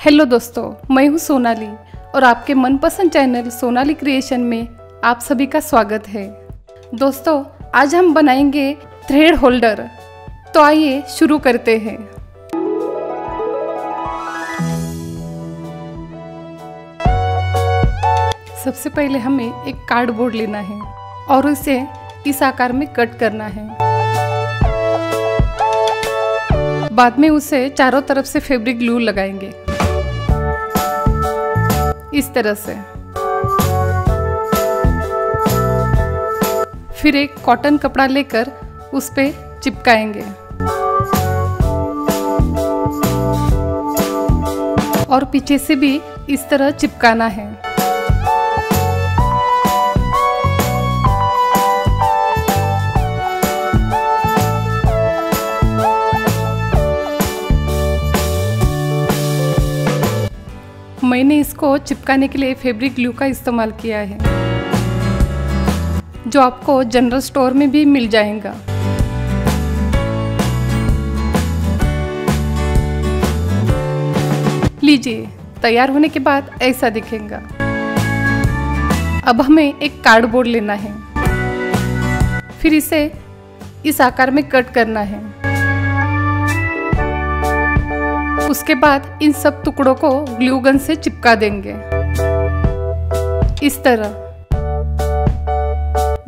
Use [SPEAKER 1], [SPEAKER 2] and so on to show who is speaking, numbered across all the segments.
[SPEAKER 1] Hello दोस्तों, मैं हूँ सोनाली और आपके मनपसंद चैनल सोनाली क्रिएशन में आप सभी का स्वागत है। दोस्तों, आज हम बनाएंगे थ्रेड होल्डर। तो आइए शुरू करते हैं। सबसे पहले हमें एक कार्डबोर्ड लेना है और इसे इस आकार में कट करना है। बाद में उसे चारों तरफ से फैब्रिक ग्लू लगाएंगे इस तरह से। फिर एक कॉटन कपड़ा लेकर उस पे चिपकाएंगे और पीछे से भी इस तरह चिपकाना है। मैंने इसको चिपकाने के लिए फैब्रिक ग्लू का इस्तेमाल किया है, जो आपको जनरल स्टोर में भी मिल जाएगा। लीजिए, तैयार होने के बाद ऐसा दिखेगा। अब हमें एक कार्डबोर्ड लेना है, फिर इसे इस आकार में कट करना है। उसके बाद इन सब टुकड़ों को ग्लू गन से चिपका देंगे इस तरह।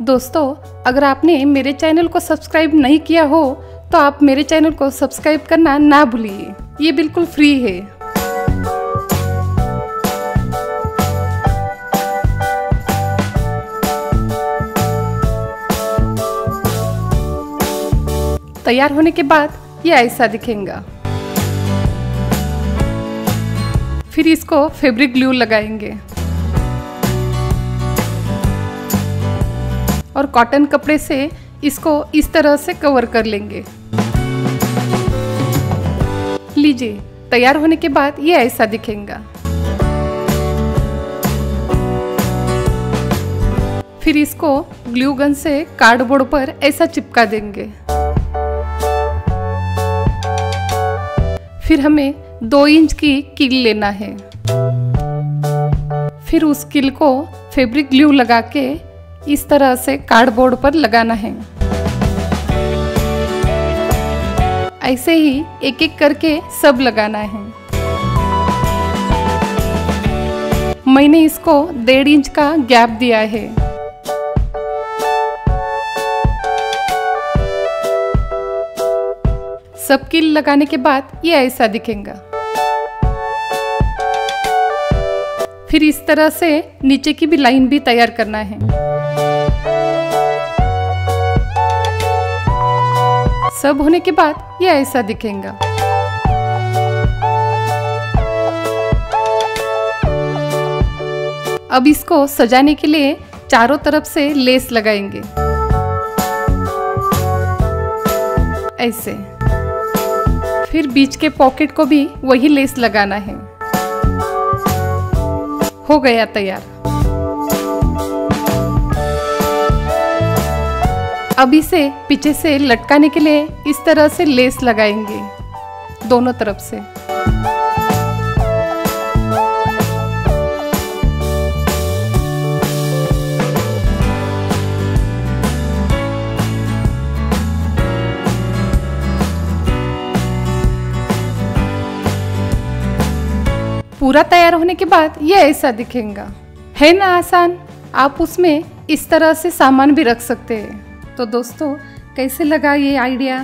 [SPEAKER 1] दोस्तों, अगर आपने मेरे चैनल को सब्सक्राइब नहीं किया हो तो आप मेरे चैनल को सब्सक्राइब करना ना भूलिए, ये बिल्कुल फ्री है। तैयार होने के बाद ये ऐसा दिखेगा। फिर इसको फैब्रिक ग्लू लगाएंगे और कॉटन कपड़े से इसको इस तरह से कवर कर लेंगे। लीजिए, तैयार होने के बाद ये ऐसा दिखेगा। फिर इसको ग्लू गन से कार्डबोर्ड पर ऐसा चिपका देंगे। फिर हमें 2 इंच की कील लेना है। फिर उस कील को फैब्रिक ग्लू लगा के इस तरह से कार्डबोर्ड पर लगाना है। ऐसे ही एक एक करके सब लगाना है। मैंने इसको 1.5 इंच का गैप दिया है। सब कील लगाने के बाद ये ऐसा दिखेगा। फिर इस तरह से नीचे की भी लाइन भी तैयार करना है। सब होने के बाद ये ऐसा दिखेगा। अब इसको सजाने के लिए चारों तरफ से लेस लगाएंगे ऐसे। फिर बीच के पॉकेट को भी वही लेस लगाना है। हो गया तैयार। अब इसे पीछे से लटकाने के लिए इस तरह से लेस लगाएंगे दोनों तरफ से। पूरा तैयार होने के बाद ये ऐसा दिखेगा। है ना आसान? आप उसमें इस तरह से सामान भी रख सकते हैं। तो दोस्तों, कैसे लगा ये आइडिया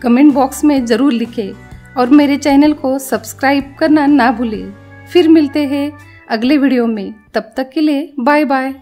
[SPEAKER 1] कमेंट बॉक्स में ज़रूर लिखें और मेरे चैनल को सब्सक्राइब करना ना भूलें। फिर मिलते हैं अगले वीडियो में। तब तक के लिए बाय बाय।